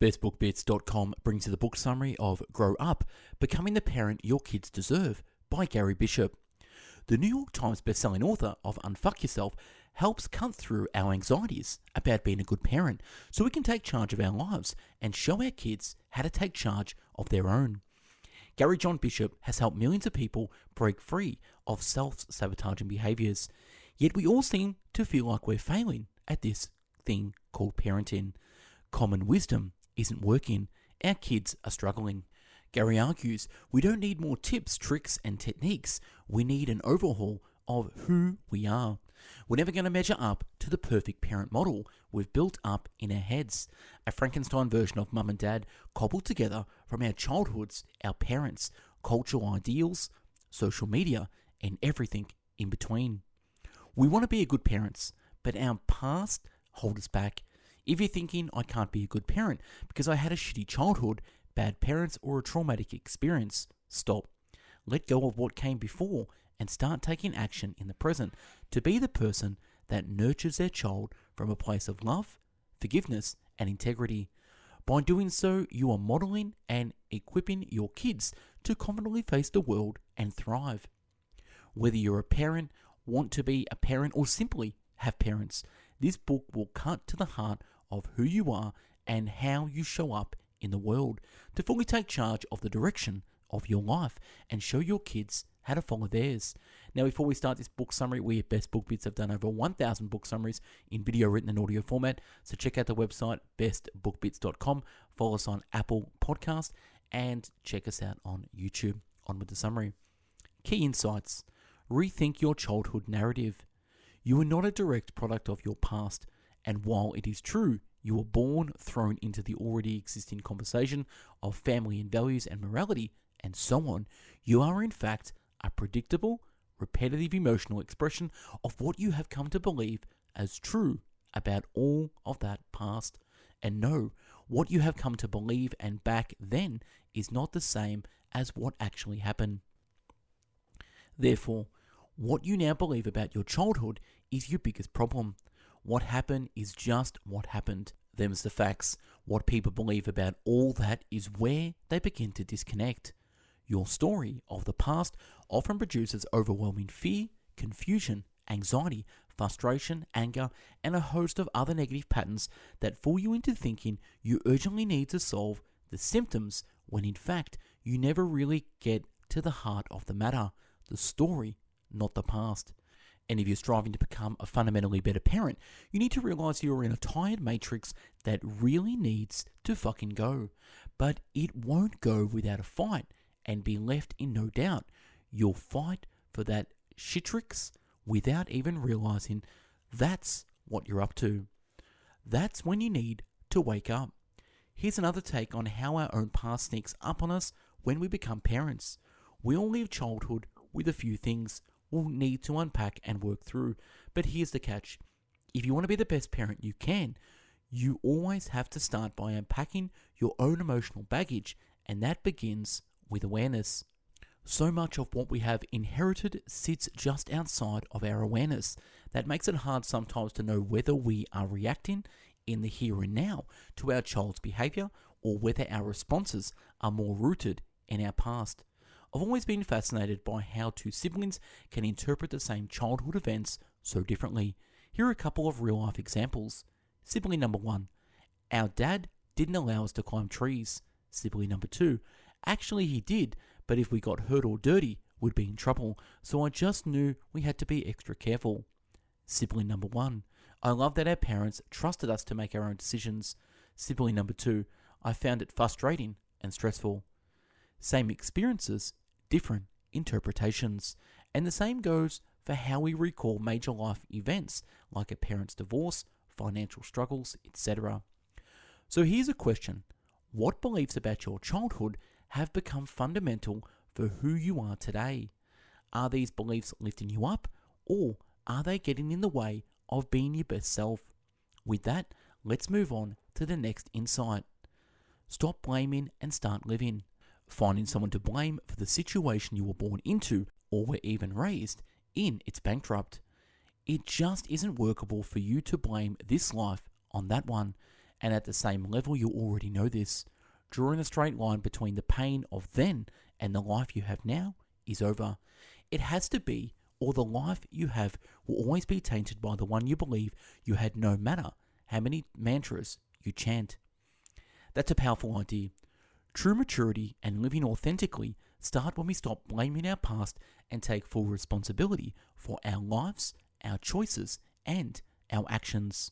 BestBookBits.com brings you the book summary of Grow Up, Becoming the Parent Your Kids Deserve by Gary Bishop. The New York Times bestselling author of Unfuck Yourself helps cut through our anxieties about being a good parent so we can take charge of our lives and show our kids how to take charge of their own. Gary John Bishop has helped millions of people break free of self-sabotaging behaviors, yet we all seem to feel like we're failing at this thing called parenting. Common wisdom isn't working, our kids are struggling. Gary argues we don't need more tips, tricks, and techniques. We need an overhaul of who we are. We're never going to measure up to the perfect parent model we've built up in our heads, a Frankenstein version of mum and dad cobbled together from our childhoods, our parents, cultural ideals, social media, and everything in between. We want to be a good parents, but our past hold us back. If you're thinking, I can't be a good parent because I had a shitty childhood, bad parents, or a traumatic experience, stop. Let go of what came before and start taking action in the present to be the person that nurtures their child from a place of love, forgiveness, and integrity. By doing so, you are modeling and equipping your kids to confidently face the world and thrive. Whether you're a parent, want to be a parent, or simply have parents, this book will cut to the heart of who you are and how you show up in the world to fully take charge of the direction of your life and show your kids how to follow theirs. Now, before we start this book summary, we at Best Book Bits have done over 1,000 book summaries in video, written, and audio format. So check out the website, bestbookbits.com. Follow us on Apple Podcast and check us out on YouTube. On with the summary. Key insights. Rethink your childhood narrative. You are not a direct product of your past, and while it is true you were born thrown into the already existing conversation of family and values and morality and so on, you are in fact a predictable, repetitive emotional expression of what you have come to believe as true about all of that past. And no, what you have come to believe and back then is not the same as what actually happened. Therefore, what you now believe about your childhood is your biggest problem. What happened is just what happened. Them's the facts. What people believe about all that is where they begin to disconnect. Your story of the past often produces overwhelming fear, confusion, anxiety, frustration, anger, and a host of other negative patterns that fool you into thinking you urgently need to solve the symptoms when in fact you never really get to the heart of the matter, the story, not the past. And if you're striving to become a fundamentally better parent, you need to realize you're in a tired matrix that really needs to fucking go. But it won't go without a fight and be left in no doubt. You'll fight for that shitrix without even realizing that's what you're up to. That's when you need to wake up. Here's another take on how our own past sneaks up on us when we become parents. We all leave childhood with a few things we'll need to unpack and work through. But here's the catch. If you want to be the best parent you can, you always have to start by unpacking your own emotional baggage, and that begins with awareness. So much of what we have inherited sits just outside of our awareness. That makes it hard sometimes to know whether we are reacting in the here and now to our child's behavior or whether our responses are more rooted in our past. I've always been fascinated by how two siblings can interpret the same childhood events so differently. Here are a couple of real-life examples. Sibling number 1. Our dad didn't allow us to climb trees. Sibling number 2. Actually, he did, but if we got hurt or dirty, we'd be in trouble, so I just knew we had to be extra careful. Sibling number 1. I love that our parents trusted us to make our own decisions. Sibling number 2. I found it frustrating and stressful. Same experiences, different interpretations. And the same goes for how we recall major life events like a parent's divorce, financial struggles, etc. So here's a question. What beliefs about your childhood have become fundamental for who you are today? Are these beliefs lifting you up, or are they getting in the way of being your best self? With that, let's move on to the next insight. Stop blaming and start living. Finding someone to blame for the situation you were born into or were even raised in, it's bankrupt. It just isn't workable for you to blame this life on that one. And at the same level, you already know this. Drawing a straight line between the pain of then and the life you have now is over. It has to be, or the life you have will always be tainted by the one you believe you had, no matter how many mantras you chant. That's a powerful idea. True maturity and living authentically start when we stop blaming our past and take full responsibility for our lives, our choices, and our actions.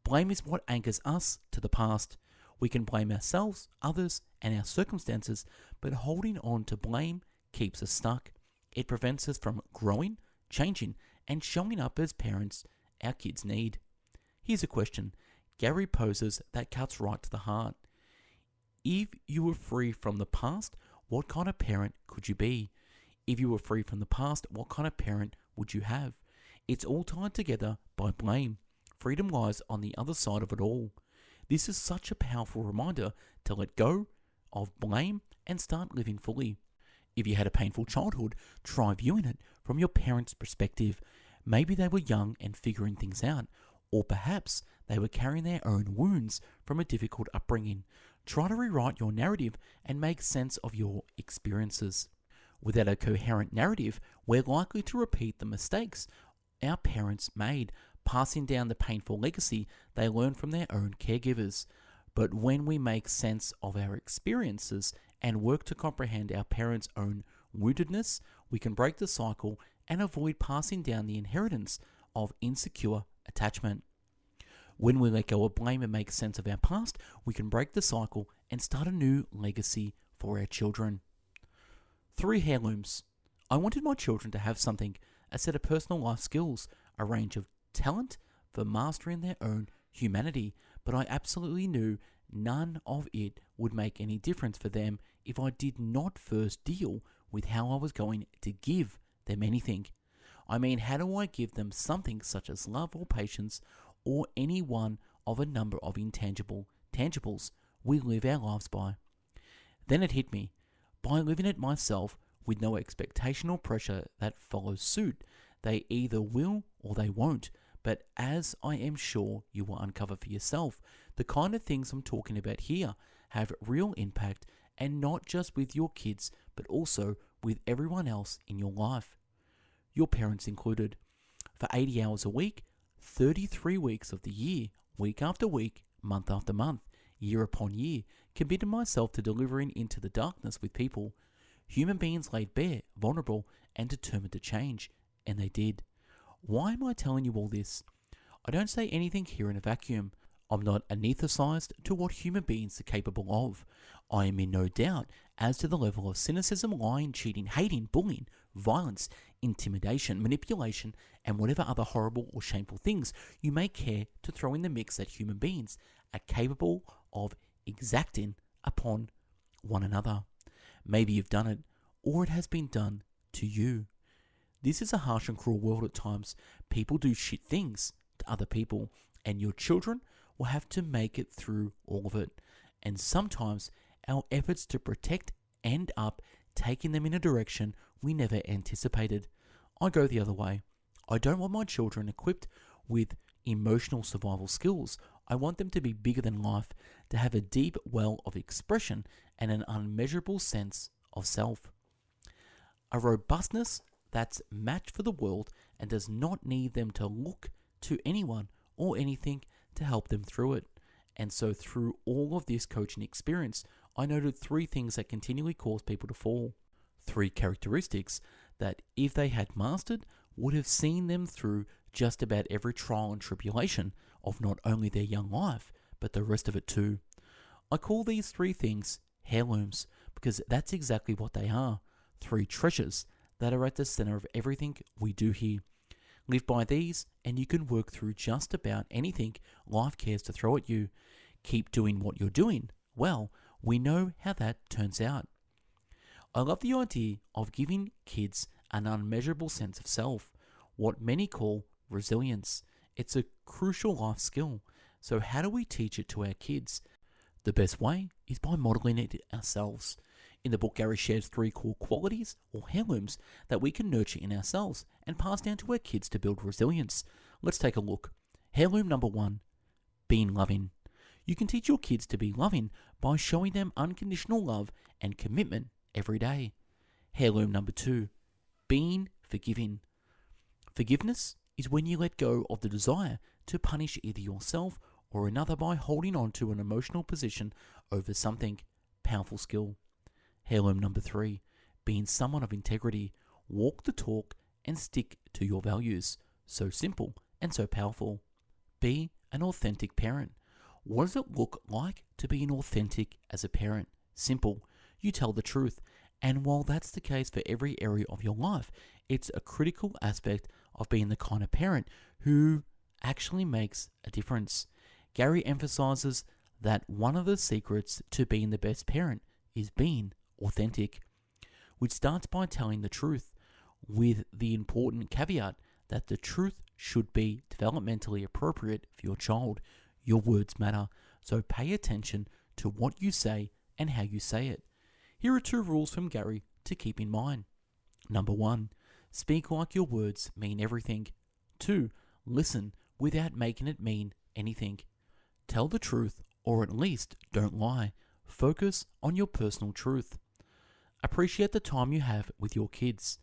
Blame is what anchors us to the past. We can blame ourselves, others, and our circumstances, but holding on to blame keeps us stuck. It prevents us from growing, changing, and showing up as parents our kids need. Here's a question Gary poses that cuts right to the heart. If you were free from the past, what kind of parent could you be? If you were free from the past, what kind of parent would you have? It's all tied together by blame. Freedom lies on the other side of it all. This is such a powerful reminder to let go of blame and start living fully. If you had a painful childhood, try viewing it from your parents' perspective. Maybe they were young and figuring things out, or perhaps they were carrying their own wounds from a difficult upbringing. Try to rewrite your narrative and make sense of your experiences. Without a coherent narrative, we're likely to repeat the mistakes our parents made, passing down the painful legacy they learned from their own caregivers. But when we make sense of our experiences and work to comprehend our parents' own woundedness, we can break the cycle and avoid passing down the inheritance of insecure attachment. When we let go of blame and make sense of our past, we can break the cycle and start a new legacy for our children. 3 heirlooms. I wanted my children to have something, a set of personal life skills, a range of talent for mastering their own humanity, but I absolutely knew none of it would make any difference for them if I did not first deal with how I was going to give them anything. I mean, how do I give them something such as love or patience or any one of a number of tangibles we live our lives by? Then it hit me. By living it myself with no expectation or pressure that follows suit, they either will or they won't. But as I am sure you will uncover for yourself, the kind of things I'm talking about here have real impact, and not just with your kids, but also with everyone else in your life, your parents included. For 80 hours a week, 33 weeks of the year, week after week, month after month, year upon year, committed myself to delivering into the darkness with people, human beings laid bare, vulnerable, and determined to change, and they did. Why am I telling you all this? I don't say anything here in a vacuum. I'm not anesthetized to what human beings are capable of. I am in no doubt as to the level of cynicism, lying, cheating, hating, bullying, violence, intimidation, manipulation, and whatever other horrible or shameful things you may care to throw in the mix that human beings are capable of exacting upon one another. Maybe you've done it, or it has been done to you. This is a harsh and cruel world at times. People do shit things to other people, and your children will have to make it through all of it. And sometimes our efforts to protect end up taking them in a direction we never anticipated. I go the other way. I don't want my children equipped with emotional survival skills. I want them to be bigger than life, to have a deep well of expression and an unmeasurable sense of self. A robustness that's matched for the world and does not need them to look to anyone or anything to help them through it. And so through all of this coaching experience, I noted 3 things that continually cause people to fall. 3 characteristics that, if they had mastered, would have seen them through just about every trial and tribulation of not only their young life, but the rest of it too. I call these 3 things heirlooms because that's exactly what they are. 3 treasures that are at the center of everything we do here. Live by these and you can work through just about anything life cares to throw at you. Keep doing what you're doing. Well, we know how that turns out. I love the idea of giving kids an unmeasurable sense of self, what many call resilience. It's a crucial life skill. So how do we teach it to our kids? The best way is by modeling it ourselves. In the book, Gary shares 3 core qualities or heirlooms that we can nurture in ourselves and pass down to our kids to build resilience. Let's take a look. Heirloom number 1, being loving. You can teach your kids to be loving by showing them unconditional love and commitment every day. Heirloom number 2, being forgiving. Forgiveness is when you let go of the desire to punish either yourself or another by holding on to an emotional position over something. Powerful skill. Heirloom number 3, being someone of integrity. Walk the talk and stick to your values. So simple and so powerful. Be an authentic parent. What does it look like to be an authentic as a parent? Simple. You tell the truth. And while that's the case for every area of your life, it's a critical aspect of being the kind of parent who actually makes a difference. Gary emphasizes that one of the secrets to being the best parent is being authentic, which starts by telling the truth, with the important caveat that the truth should be developmentally appropriate for your child. Your words matter, so pay attention to what you say and how you say it. Here are 2 rules from Gary to keep in mind. Number 1, speak like your words mean everything. 2, listen without making it mean anything. Tell the truth, or at least don't lie. Focus on your personal truth. Appreciate the time you have with your kids.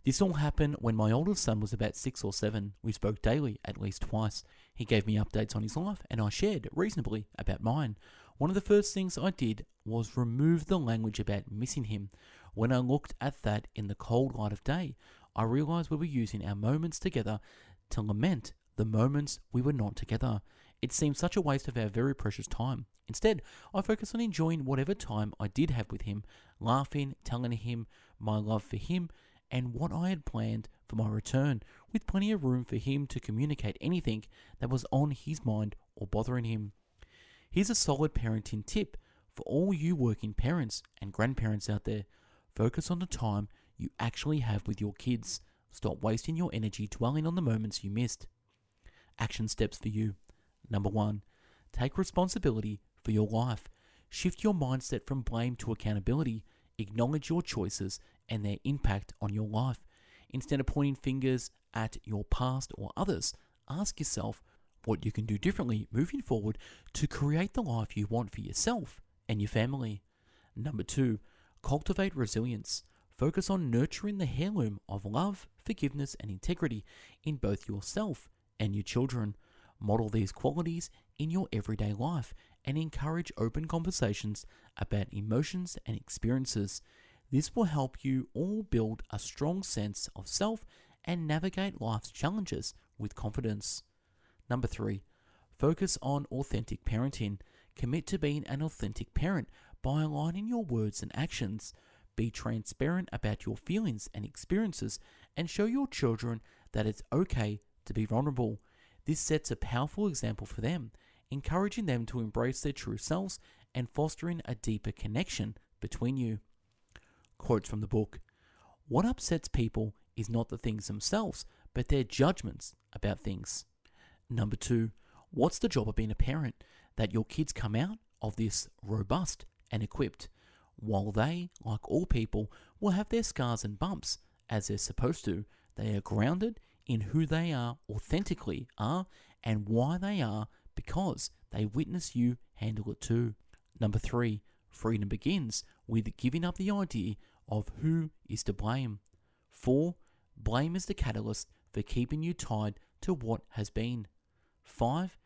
This all happened when my oldest son was about 6 or 7. We spoke daily, at least twice. He gave me updates on his life, and I shared reasonably about mine. One of the first things I did was remove the language about missing him. When I looked at that in the cold light of day, I realized we were using our moments together to lament the moments we were not together. It seemed such a waste of our very precious time. Instead, I focused on enjoying whatever time I did have with him, laughing, telling him my love for him, and what I had planned for my return, with plenty of room for him to communicate anything that was on his mind or bothering him. Here's a solid parenting tip for all you working parents and grandparents out there. Focus on the time you actually have with your kids. Stop wasting your energy dwelling on the moments you missed. Action steps for you. Number 1, take responsibility for your life. Shift your mindset from blame to accountability. Acknowledge your choices and their impact on your life. Instead of pointing fingers at your past or others, ask yourself what you can do differently moving forward to create the life you want for yourself and your family. Number 2, cultivate resilience. Focus on nurturing the heirloom of love, forgiveness, and integrity in both yourself and your children. Model these qualities in your everyday life and encourage open conversations about emotions and experiences. This will help you all build a strong sense of self and navigate life's challenges with confidence. Number 3, focus on authentic parenting. Commit to being an authentic parent by aligning your words and actions. Be transparent about your feelings and experiences and show your children that it's okay to be vulnerable. This sets a powerful example for them, encouraging them to embrace their true selves and fostering a deeper connection between you. Quotes from the book. What upsets people is not the things themselves, but their judgments about things. Number 2, what's the job of being a parent? That your kids come out of this robust and equipped. While they, like all people, will have their scars and bumps, as they're supposed to, they are grounded in who they are authentically are and why they are, because they witness you handle it too. Number 3, freedom begins with giving up the idea of who is to blame. 4, blame is the catalyst for keeping you tied to what has been. 5,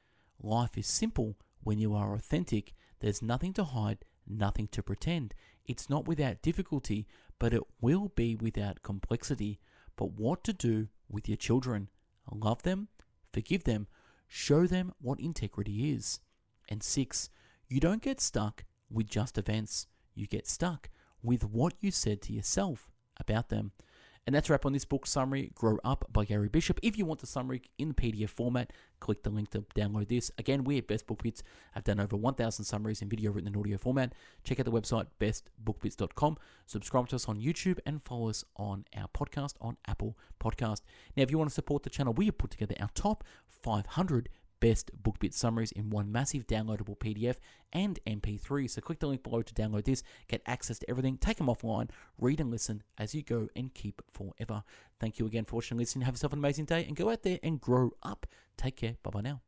life is simple when you are authentic. There's nothing to hide, nothing to pretend. It's not without difficulty, but it will be without complexity. But what to do with your children? Love them, forgive them, show them what integrity is. And 6, you don't get stuck with just events. You get stuck with what you said to yourself about them. And that's a wrap on this book summary, Grow Up by Gary Bishop. If you want the summary in PDF format, click the link to download this. Again, we at Best Book Bits have done over 1,000 summaries in video, written, and audio format. Check out the website, bestbookbits.com. Subscribe to us on YouTube and follow us on our podcast on Apple Podcast. Now, if you want to support the channel, we have put together our top 500 Best Book Bits summaries in one massive downloadable PDF and MP3. So click the link below to download this, get access to everything, take them offline, read and listen as you go, and keep forever. Thank you again for watching and listening. Have yourself an amazing day and go out there and grow up. Take care. Bye-bye now.